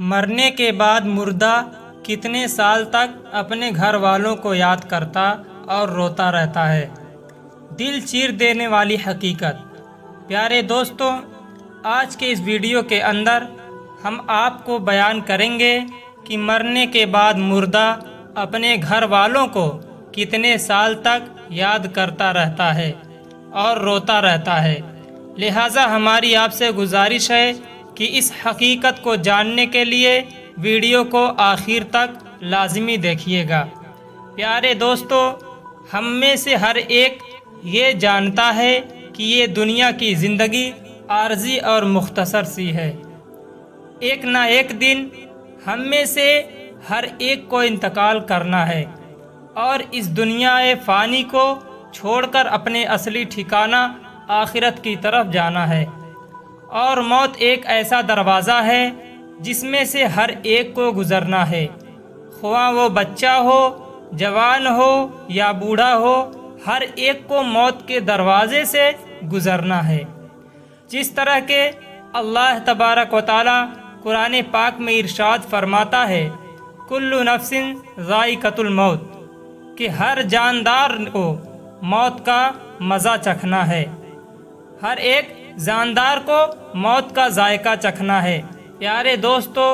مرنے کے بعد مردہ کتنے سال تک اپنے گھر والوں کو یاد کرتا اور روتا رہتا ہے؟ دل چیر دینے والی حقیقت۔ پیارے دوستوں، آج کے اس ویڈیو کے اندر ہم آپ کو بیان کریں گے کہ مرنے کے بعد مردہ اپنے گھر والوں کو کتنے سال تک یاد کرتا رہتا ہے اور روتا رہتا ہے۔ لہٰذا ہماری آپ سے گزارش ہے کہ اس حقیقت کو جاننے کے لیے ویڈیو کو آخر تک لازمی دیکھیے گا۔ پیارے دوستو، ہم میں سے ہر ایک یہ جانتا ہے کہ یہ دنیا کی زندگی عارضی اور مختصر سی ہے۔ ایک نہ ایک دن ہم میں سے ہر ایک کو انتقال کرنا ہے اور اس دنیا فانی کو چھوڑ کر اپنے اصلی ٹھکانہ آخرت کی طرف جانا ہے۔ اور موت ایک ایسا دروازہ ہے جس میں سے ہر ایک کو گزرنا ہے، خواہ وہ بچہ ہو، جوان ہو یا بوڑھا ہو، ہر ایک کو موت کے دروازے سے گزرنا ہے۔ جس طرح کہ اللہ تبارک و تعالی قرآن پاک میں ارشاد فرماتا ہے، کل نفس ذائقۃ الموت، کہ ہر جاندار کو موت کا مزہ چکھنا ہے، ہر ایک جاندار کو موت کا ذائقہ چکھنا ہے۔ پیارے دوستو،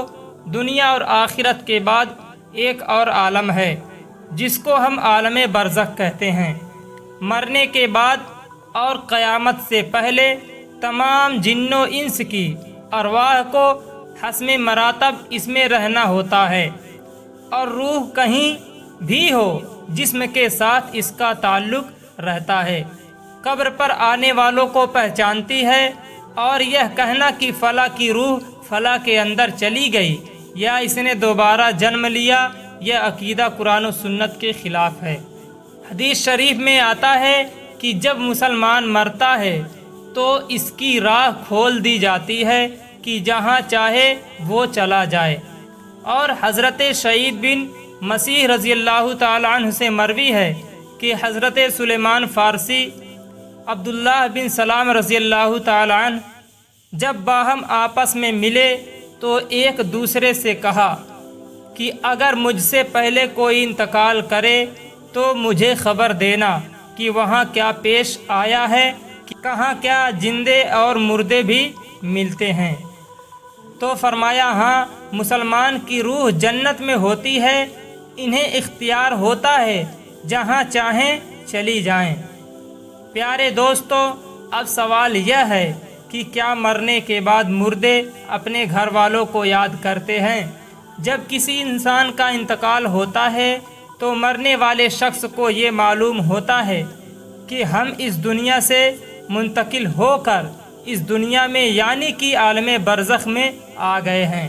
دنیا اور آخرت کے بعد ایک اور عالم ہے جس کو ہم عالم برزخ کہتے ہیں۔ مرنے کے بعد اور قیامت سے پہلے تمام جن و انس کی ارواح کو حسب مراتب اس میں رہنا ہوتا ہے، اور روح کہیں بھی ہو جسم کے ساتھ اس کا تعلق رہتا ہے۔ قبر پر آنے والوں کو پہچانتی ہے، اور یہ کہنا کہ فلاں کی روح فلاں کے اندر چلی گئی یا اس نے دوبارہ جنم لیا، یہ عقیدہ قرآن و سنت کے خلاف ہے۔ حدیث شریف میں آتا ہے کہ جب مسلمان مرتا ہے تو اس کی راہ کھول دی جاتی ہے کہ جہاں چاہے وہ چلا جائے۔ اور حضرت سعید بن مسیح رضی اللہ تعالی عنہ سے مروی ہے کہ حضرت سلیمان فارسی عبداللہ بن سلام رضی اللہ تعالی عنہ جب باہم آپس میں ملے تو ایک دوسرے سے کہا کہ اگر مجھ سے پہلے کوئی انتقال کرے تو مجھے خبر دینا کہ وہاں کیا پیش آیا ہے، کہ کہاں کیا زندے اور مردے بھی ملتے ہیں۔ تو فرمایا، ہاں، مسلمان کی روح جنت میں ہوتی ہے، انہیں اختیار ہوتا ہے جہاں چاہیں چلی جائیں۔ پیارے دوستو، اب سوال یہ ہے کہ کیا مرنے کے بعد مردے اپنے گھر والوں کو یاد کرتے ہیں؟ جب کسی انسان کا انتقال ہوتا ہے تو مرنے والے شخص کو یہ معلوم ہوتا ہے کہ ہم اس دنیا سے منتقل ہو کر اس دنیا میں یعنی کہ عالم برزخ میں آ گئے ہیں،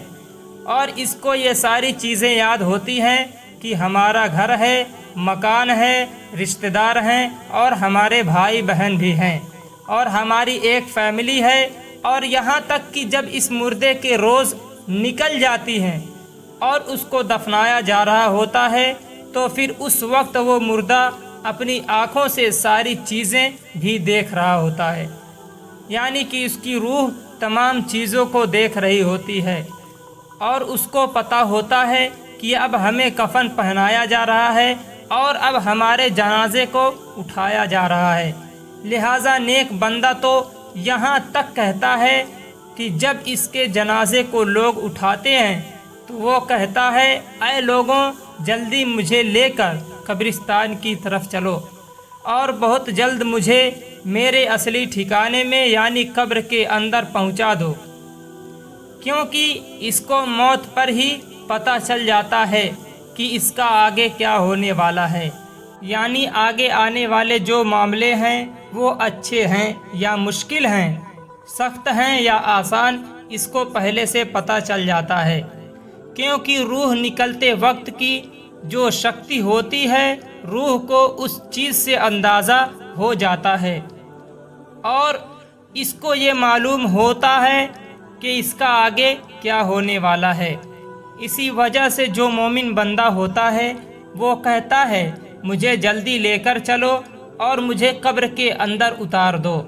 اور اس کو یہ ساری چیزیں یاد ہوتی ہیں کہ ہمارا گھر ہے، مکان ہے، رشتہ دار ہیں، اور ہمارے بھائی بہن بھی ہیں، اور ہماری ایک فیملی ہے۔ اور یہاں تک کہ جب اس مردے کے روز نکل جاتی ہیں اور اس کو دفنایا جا رہا ہوتا ہے تو پھر اس وقت وہ مردہ اپنی آنکھوں سے ساری چیزیں بھی دیکھ رہا ہوتا ہے، یعنی کہ اس کی روح تمام چیزوں کو دیکھ رہی ہوتی ہے، اور اس کو پتہ ہوتا ہے کہ اب ہمیں کفن پہنایا جا رہا ہے اور اب ہمارے جنازے کو اٹھایا جا رہا ہے۔ لہٰذا نیک بندہ تو یہاں تک کہتا ہے کہ جب اس کے جنازے کو لوگ اٹھاتے ہیں تو وہ کہتا ہے، اے لوگوں، جلدی مجھے لے کر قبرستان کی طرف چلو، اور بہت جلد مجھے میرے اصلی ٹھکانے میں یعنی قبر کے اندر پہنچا دو، کیونکہ اس کو موت پر ہی پتہ چل جاتا ہے کہ اس کا آگے کیا ہونے والا ہے، یعنی آگے آنے والے جو معاملے ہیں وہ اچھے ہیں یا مشکل ہیں، سخت ہیں یا آسان، اس کو پہلے سے پتہ چل جاتا ہے، کیونکہ روح نکلتے وقت کی جو شکتی ہوتی ہے روح کو اس چیز سے اندازہ ہو جاتا ہے، اور اس کو یہ معلوم ہوتا ہے کہ اس کا آگے کیا ہونے والا ہے۔ اسی وجہ سے جو مومن بندہ ہوتا ہے وہ کہتا ہے، مجھے جلدی لے کر چلو اور مجھے قبر کے اندر اتار دو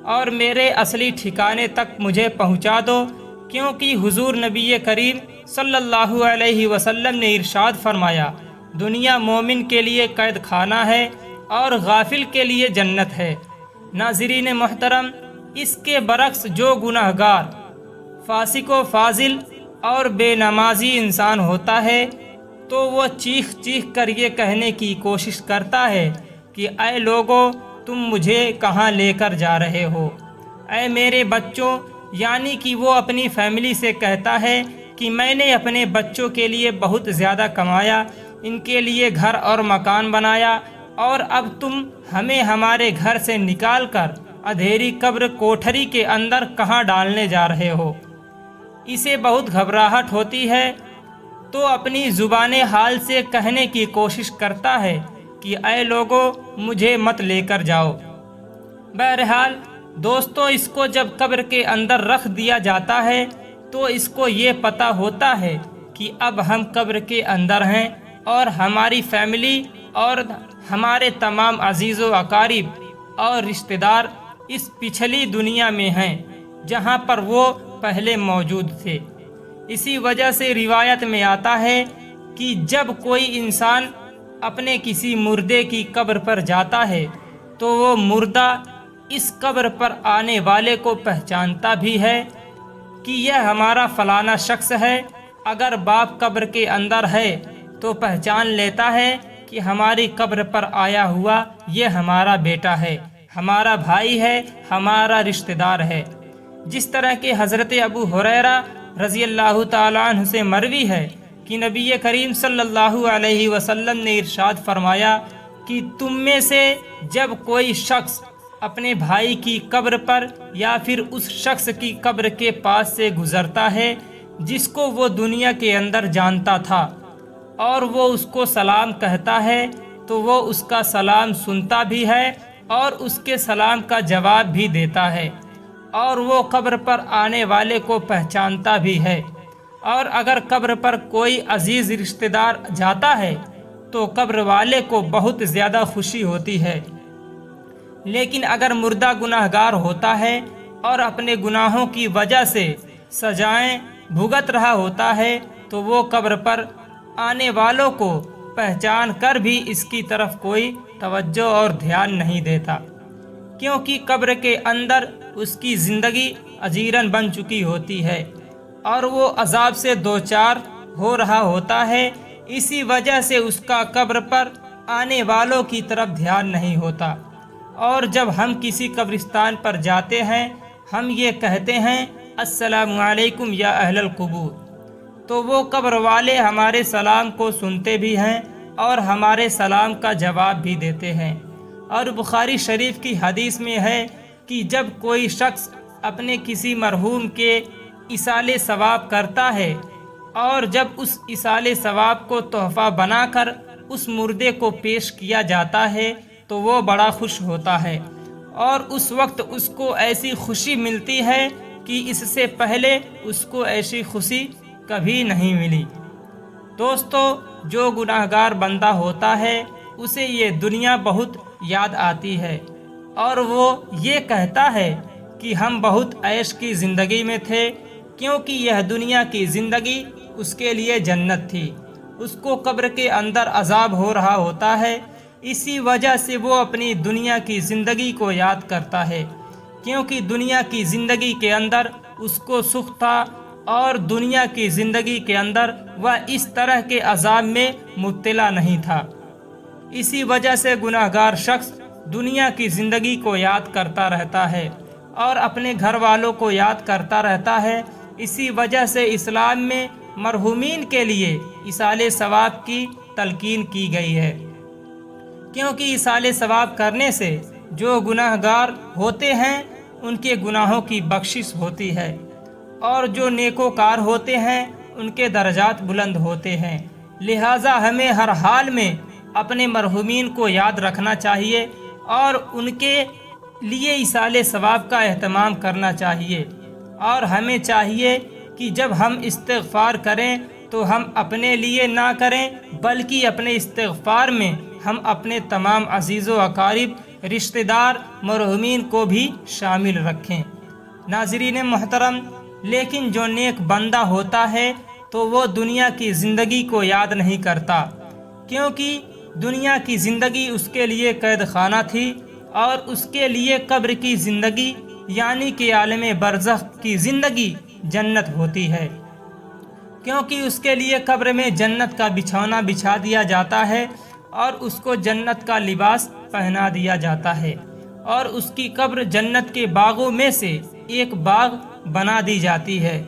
اور میرے اصلی ٹھکانے تک مجھے پہنچا دو، کیونکہ حضور نبی کریم صلی اللہ علیہ وسلم نے ارشاد فرمایا، دنیا مومن کے لیے قید خانہ ہے اور غافل کے لیے جنت ہے۔ ناظرین محترم، اس کے برعکس جو گناہ گار، فاسق و فاضل اور بے نمازی انسان ہوتا ہے تو وہ چیخ چیخ کر یہ کہنے کی کوشش کرتا ہے کہ اے لوگو، تم مجھے کہاں لے کر جا رہے ہو؟ اے میرے بچوں، یعنی کہ وہ اپنی فیملی سے کہتا ہے کہ میں نے اپنے بچوں کے لیے بہت زیادہ کمایا، ان کے لیے گھر اور مکان بنایا، اور اب تم ہمیں ہمارے گھر سے نکال کر اندھیری قبر کوٹھری کے اندر کہاں ڈالنے جا رہے ہو؟ اسے بہت گھبراہٹ ہوتی ہے تو اپنی زبان حال سے کہنے کی کوشش کرتا ہے کہ اے لوگو، مجھے مت لے کر جاؤ۔ بہرحال دوستو، اس کو جب قبر کے اندر رکھ دیا جاتا ہے تو اس کو یہ پتہ ہوتا ہے کہ اب ہم قبر کے اندر ہیں اور ہماری فیملی اور ہمارے تمام عزیز و اقارب اور رشتہ دار اس پچھلی دنیا میں ہیں جہاں پر وہ پہلے موجود تھے۔ اسی وجہ سے روایت میں آتا ہے کہ جب کوئی انسان اپنے کسی مردے کی قبر پر جاتا ہے تو وہ مردہ اس قبر پر آنے والے کو پہچانتا بھی ہے کہ یہ ہمارا فلانا شخص ہے۔ اگر باپ قبر کے اندر ہے تو پہچان لیتا ہے کہ ہماری قبر پر آیا ہوا یہ ہمارا بیٹا ہے، ہمارا بھائی ہے، ہمارا رشتہ دار ہے۔ جس طرح کہ حضرت ابو ہریرہ رضی اللہ تعالیٰ عنہ سے مروی ہے کہ نبی کریم صلی اللہ علیہ وسلم نے ارشاد فرمایا کہ تم میں سے جب کوئی شخص اپنے بھائی کی قبر پر یا پھر اس شخص کی قبر کے پاس سے گزرتا ہے جس کو وہ دنیا کے اندر جانتا تھا اور وہ اس کو سلام کہتا ہے تو وہ اس کا سلام سنتا بھی ہے اور اس کے سلام کا جواب بھی دیتا ہے، اور وہ قبر پر آنے والے کو پہچانتا بھی ہے۔ اور اگر قبر پر کوئی عزیز رشتہ دار جاتا ہے تو قبر والے کو بہت زیادہ خوشی ہوتی ہے، لیکن اگر مردہ گناہ گار ہوتا ہے اور اپنے گناہوں کی وجہ سے سزائیں بھگت رہا ہوتا ہے تو وہ قبر پر آنے والوں کو پہچان کر بھی اس کی طرف کوئی توجہ اور دھیان نہیں دیتا، کیونکہ قبر کے اندر اس کی زندگی اجیرن بن چکی ہوتی ہے اور وہ عذاب سے دوچار ہو رہا ہوتا ہے۔ اسی وجہ سے اس کا قبر پر آنے والوں کی طرف دھیان نہیں ہوتا۔ اور جب ہم کسی قبرستان پر جاتے ہیں ہم یہ کہتے ہیں السلام علیکم یا اہل القبور، تو وہ قبر والے ہمارے سلام کو سنتے بھی ہیں اور ہمارے سلام کا جواب بھی دیتے ہیں۔ اور بخاری شریف کی حدیث میں ہے کہ جب کوئی شخص اپنے کسی مرحوم کے ایصال ثواب کرتا ہے اور جب اس ایصال ثواب کو تحفہ بنا کر اس مردے کو پیش کیا جاتا ہے تو وہ بڑا خوش ہوتا ہے، اور اس وقت اس کو ایسی خوشی ملتی ہے کہ اس سے پہلے اس کو ایسی خوشی کبھی نہیں ملی۔ دوستو، جو گناہ گار بندہ ہوتا ہے اسے یہ دنیا بہت یاد آتی ہے اور وہ یہ کہتا ہے کہ ہم بہت عیش کی زندگی میں تھے، کیونکہ یہ دنیا کی زندگی اس کے لیے جنت تھی۔ اس کو قبر کے اندر عذاب ہو رہا ہوتا ہے، اسی وجہ سے وہ اپنی دنیا کی زندگی کو یاد کرتا ہے، کیونکہ دنیا کی زندگی کے اندر اس کو سکھ تھا اور دنیا کی زندگی کے اندر وہ اس طرح کے عذاب میں مبتلا نہیں تھا۔ اسی وجہ سے گناہ گار شخص دنیا کی زندگی کو یاد کرتا رہتا ہے اور اپنے گھر والوں کو یاد کرتا رہتا ہے۔ اسی وجہ سے اسلام میں مرحومین کے لیے ایصال ثواب کی تلقین کی گئی ہے، کیونکہ ایصال ثواب کرنے سے جو گناہ گار ہوتے ہیں ان کے گناہوں کی بخشش ہوتی ہے، اور جو نیکوکار ہوتے ہیں ان کے درجات بلند ہوتے ہیں۔ لہٰذا ہمیں ہر حال میں اپنے مرحومین کو یاد رکھنا چاہیے اور ان کے لیے ایصال ثواب کا اہتمام کرنا چاہیے، اور ہمیں چاہیے کہ جب ہم استغفار کریں تو ہم اپنے لیے نہ کریں بلکہ اپنے استغفار میں ہم اپنے تمام عزیز و اقارب، رشتہ دار، مرحومین کو بھی شامل رکھیں۔ ناظرین محترم، لیکن جو نیک بندہ ہوتا ہے تو وہ دنیا کی زندگی کو یاد نہیں کرتا، کیونکہ دنیا کی زندگی اس کے لیے قید خانہ تھی، اور اس کے لیے قبر کی زندگی یعنی کہ عالم برزخ کی زندگی جنت ہوتی ہے، کیونکہ اس کے لیے قبر میں جنت کا بچھونا بچھا دیا جاتا ہے اور اس کو جنت کا لباس پہنا دیا جاتا ہے، اور اس کی قبر جنت کے باغوں میں سے ایک باغ بنا دی جاتی ہے،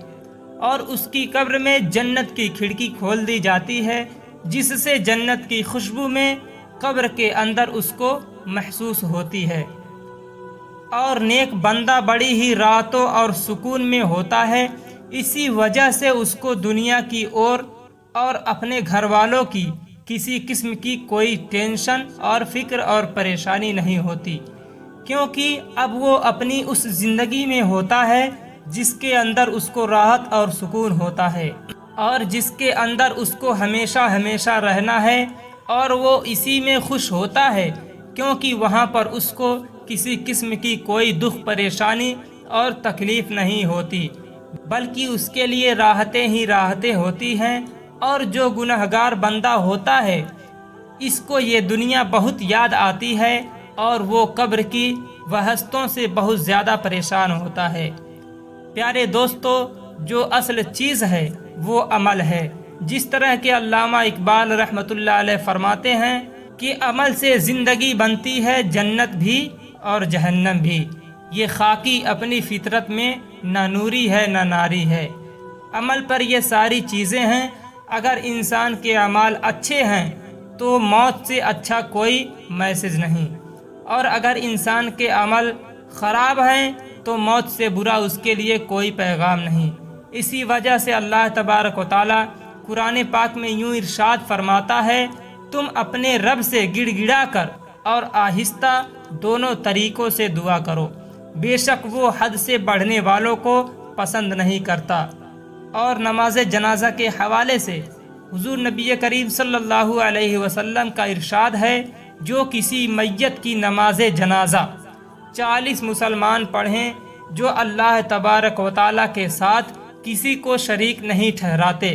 اور اس کی قبر میں جنت کی کھڑکی کھول دی جاتی ہے، جس سے جنت کی خوشبو میں قبر کے اندر اس کو محسوس ہوتی ہے۔ اور نیک بندہ بڑی ہی راحتوں اور سکون میں ہوتا ہے، اسی وجہ سے اس کو دنیا کی اور اپنے گھر والوں کی کسی قسم کی کوئی ٹینشن اور فکر اور پریشانی نہیں ہوتی، کیونکہ اب وہ اپنی اس زندگی میں ہوتا ہے جس کے اندر اس کو راحت اور سکون ہوتا ہے، اور جس کے اندر اس کو ہمیشہ ہمیشہ رہنا ہے، اور وہ اسی میں خوش ہوتا ہے، کیونکہ وہاں پر اس کو کسی قسم کی کوئی دکھ پریشانی اور تکلیف نہیں ہوتی، بلکہ اس کے لیے راحتیں ہی راحتیں ہوتی ہیں۔ اور جو گنہگار بندہ ہوتا ہے اس کو یہ دنیا بہت یاد آتی ہے، اور وہ قبر کی وحشتوں سے بہت زیادہ پریشان ہوتا ہے۔ پیارے دوستو، جو اصل چیز ہے وہ عمل ہے، جس طرح کہ علامہ اقبال رحمۃ اللہ علیہ فرماتے ہیں کہ عمل سے زندگی بنتی ہے جنت بھی اور جہنم بھی، یہ خاکی اپنی فطرت میں نہ نوری ہے نہ ناری ہے۔ عمل پر یہ ساری چیزیں ہیں، اگر انسان کے اعمال اچھے ہیں تو موت سے اچھا کوئی میسج نہیں، اور اگر انسان کے عمل خراب ہیں تو موت سے برا اس کے لیے کوئی پیغام نہیں۔ اسی وجہ سے اللہ تبارک و تعالی قرآن پاک میں یوں ارشاد فرماتا ہے، تم اپنے رب سے گڑ گڑا کر اور آہستہ دونوں طریقوں سے دعا کرو، بے شک وہ حد سے بڑھنے والوں کو پسند نہیں کرتا۔ اور نماز جنازہ کے حوالے سے حضور نبی کریم صلی اللہ علیہ وسلم کا ارشاد ہے، جو کسی میت کی نماز جنازہ 40 مسلمان پڑھیں جو اللہ تبارک و تعالیٰ کے ساتھ کسی کو شریک نہیں ٹھہراتے،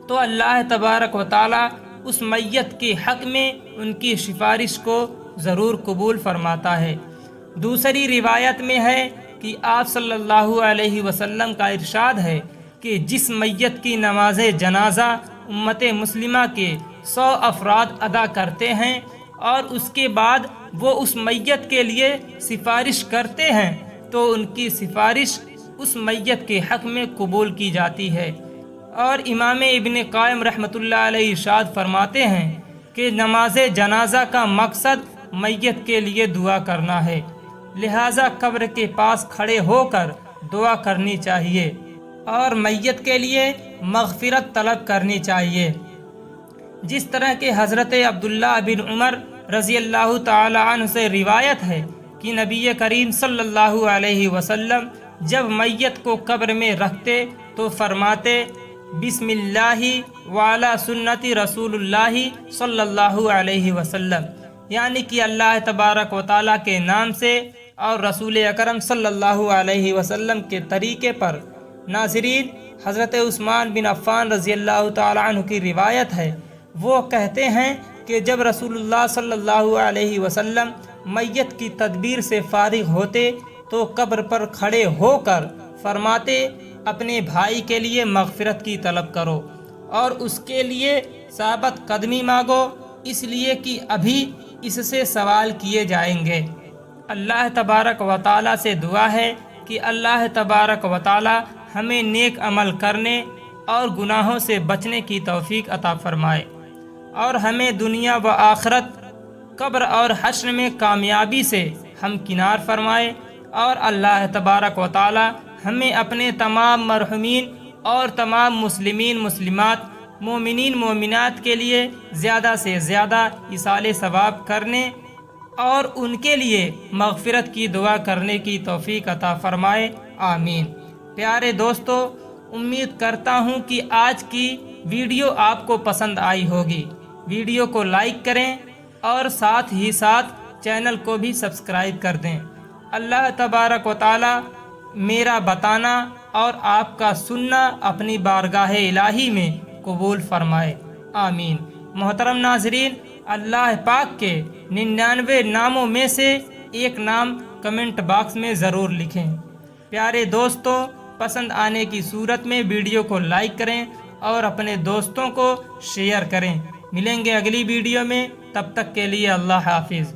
تو اللہ تبارک و تعالیٰ اس میت کے حق میں ان کی سفارش کو ضرور قبول فرماتا ہے۔ دوسری روایت میں ہے کہ آپ صلی اللہ علیہ وسلم کا ارشاد ہے کہ جس میت کی نماز جنازہ امت مسلمہ کے 100 افراد ادا کرتے ہیں اور اس کے بعد وہ اس میت کے لیے سفارش کرتے ہیں تو ان کی سفارش اس میت کے حق میں قبول کی جاتی ہے۔ اور امام ابن قائم رحمۃ اللہ علیہ ارشاد فرماتے ہیں کہ نماز جنازہ کا مقصد میت کے لیے دعا کرنا ہے، لہٰذا قبر کے پاس کھڑے ہو کر دعا کرنی چاہیے اور میت کے لیے مغفرت طلب کرنی چاہیے، جس طرح کہ حضرت عبداللہ بن عمر رضی اللہ تعالی عنہ سے روایت ہے کہ نبی کریم صلی اللہ علیہ وسلم جب میت کو قبر میں رکھتے تو فرماتے، بسم اللہ وعلی سنت رسول اللہ صلی اللہ علیہ وسلم، یعنی کہ اللہ تبارک و تعالیٰ کے نام سے اور رسول اکرم صلی اللہ علیہ وسلم کے طریقے پر۔ ناظرین، حضرت عثمان بن عفان رضی اللہ تعالی عنہ کی روایت ہے، وہ کہتے ہیں کہ جب رسول اللہ صلی اللہ علیہ وسلم میت کی تدبیر سے فارغ ہوتے تو قبر پر کھڑے ہو کر فرماتے، اپنے بھائی کے لیے مغفرت کی طلب کرو اور اس کے لیے ثابت قدمی مانگو، اس لیے کہ ابھی اس سے سوال کیے جائیں گے۔ اللہ تبارک و تعالیٰ سے دعا ہے کہ اللہ تبارک و تعالیٰ ہمیں نیک عمل کرنے اور گناہوں سے بچنے کی توفیق عطا فرمائے، اور ہمیں دنیا و آخرت، قبر اور حشر میں کامیابی سے ہمکنار فرمائے، اور اللہ تبارک و تعالیٰ ہمیں اپنے تمام مرحومین اور تمام مسلمین مسلمات، مومنین مومنات کے لیے زیادہ سے زیادہ ایصال ثواب کرنے اور ان کے لیے مغفرت کی دعا کرنے کی توفیق عطا فرمائے، آمین۔ پیارے دوستو، امید کرتا ہوں کہ آج کی ویڈیو آپ کو پسند آئی ہوگی۔ ویڈیو کو لائک کریں اور ساتھ ہی ساتھ چینل کو بھی سبسکرائب کر دیں۔ اللہ تبارک و تعالی میرا بتانا اور آپ کا سننا اپنی بارگاہ الہی میں قبول فرمائے، آمین۔ محترم ناظرین، اللہ پاک کے 99 ناموں میں سے ایک نام کمنٹ باکس میں ضرور لکھیں۔ پیارے دوستوں، پسند آنے کی صورت میں ویڈیو کو لائک کریں اور اپنے دوستوں کو شیئر کریں۔ ملیں گے اگلی ویڈیو میں، تب تک کے لیے اللہ حافظ۔